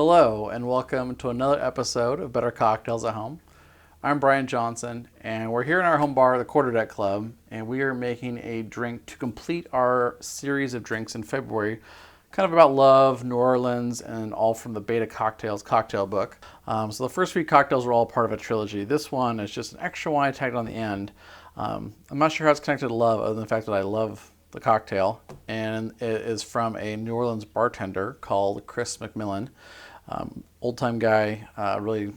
Hello, and welcome to another episode of Better Cocktails at Home. I'm Brian Johnson, and we're here in our home bar, the Quarterdeck Club, and we are making a drink to complete our series of drinks in February, kind of about love, New Orleans, and all from the Beta Cocktails cocktail book. So the first three cocktails are all part of a trilogy. This one is just an extra one I tagged on the end. I'm not sure how it's connected to love, other than the fact that I love the cocktail, and it is from a New Orleans bartender called Chris McMillian. Old time guy, really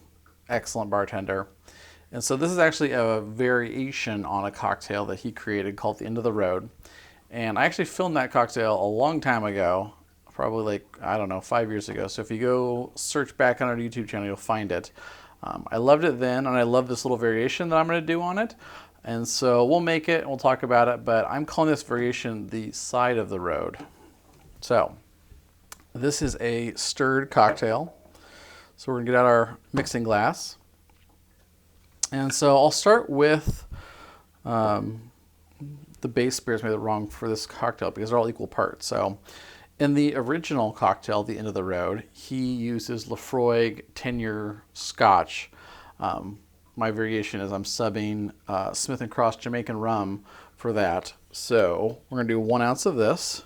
excellent bartender. And so this is actually a variation on a cocktail that he created called The End of the Road. And I actually filmed that cocktail a long time ago, probably like, I don't know, 5 years ago. So if you go search back on our YouTube channel, you'll find it. I loved it then, and I love this little variation that I'm going to do on it. And so we'll make it and we'll talk about it, but I'm calling this variation the Side of the Road. So this is a stirred cocktail. So we're gonna get out our mixing glass. And so I'll start with the base spirits, made it wrong for this cocktail because they're all equal parts. So in the original cocktail, The End of the Road, he uses Laphroaig 10-year scotch. My variation is I'm subbing Smith & Cross Jamaican rum for that. So we're gonna do 1 ounce of this.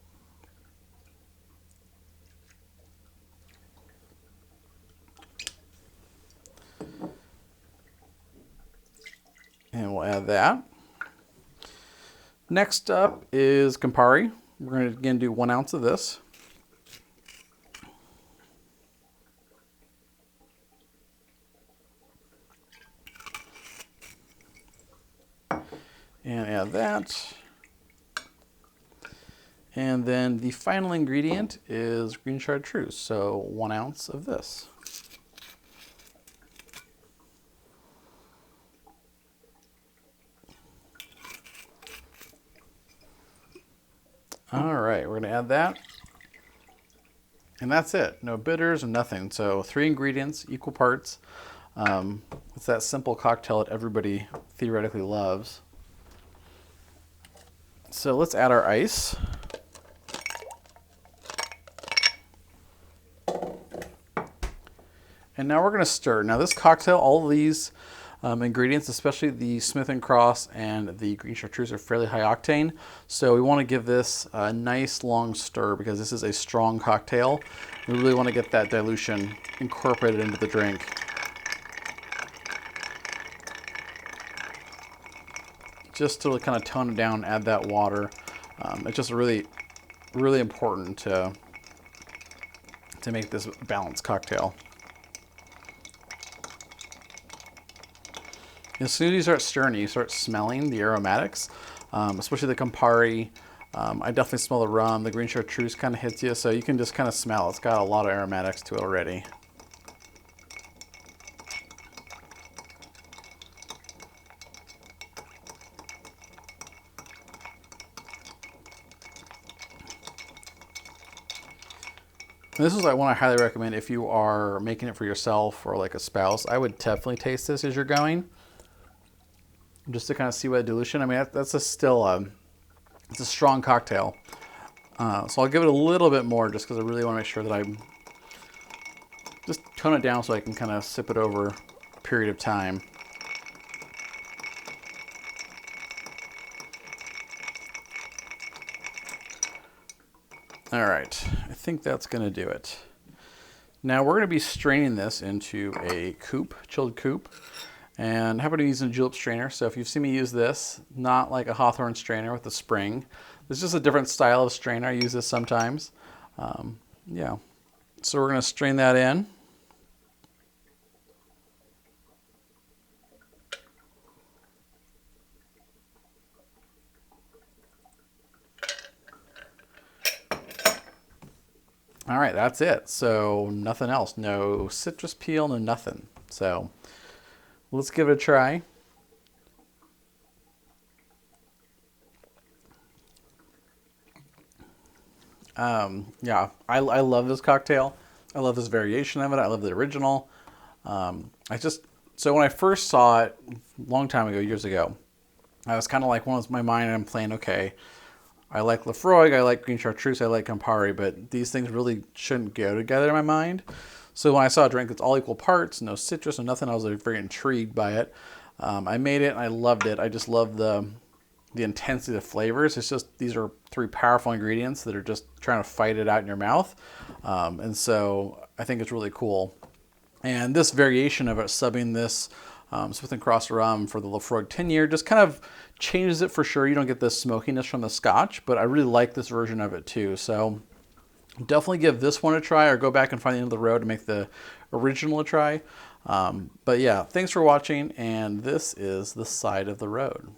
And we'll add that. Next up is Campari. We're going to again do 1 ounce of this. And add that. And then the final ingredient is Green Chartreuse, so 1 ounce of this. All right, we're gonna add that. And that's it, no bitters and nothing. So 3 ingredients, equal parts. It's that simple cocktail that everybody theoretically loves. So let's add our ice. And now we're gonna stir. Now this cocktail, all of these ingredients, especially the Smith & Cross and the Green Chartreuse, are fairly high octane. So we want to give this a nice long stir because this is a strong cocktail. We really want to get that dilution incorporated into the drink. Just to kind of tone it down, add that water. It's just really, really important to make this balanced cocktail. As soon as you start stirring, you start smelling the aromatics, especially the Campari. I definitely smell the rum. The Green Chartreuse kind of hits you, so you can just kind of smell. It's got a lot of aromatics to it already. And this is like one I highly recommend if you are making it for yourself or like a spouse. I would definitely taste this as you're going, just to kind of see what dilution. I mean, that's it's a strong cocktail. So I'll give it a little bit more just because I really want to make sure that I just tone it down so I can kind of sip it over a period of time. All right, I think that's gonna do it. Now we're gonna be straining this into a coupe, chilled coupe. And I happen to be using a julep strainer, so if you've seen me use this, not like a Hawthorne strainer with a spring. It's just a different style of strainer. I use this sometimes. Yeah. So we're going to strain that in. All right, that's it. So nothing else. No citrus peel, no nothing. So let's give it a try. Yeah, I love this cocktail. I love this variation of it. I love the original. So when I first saw it a long time ago, years ago, I was kind of like, one of my mind, I'm playing, okay, I like Laphroaig, I like Green Chartreuse, I like Campari, but these things really shouldn't go together in my mind. So when I saw a drink that's all equal parts, no citrus, no nothing, I was like very intrigued by it. I made it and I loved it. I just love the intensity of flavors. It's just, these are three powerful ingredients that are just trying to fight it out in your mouth. And so I think it's really cool. And this variation of it, subbing this Smith & Cross rum for the Laphroaig 10-year, just kind of changes it for sure. You don't get the smokiness from the scotch, but I really like this version of it too. So definitely give this one a try, or go back and find the end of the road to make the original a try. But yeah, thanks for watching, and this is The Side of the Road.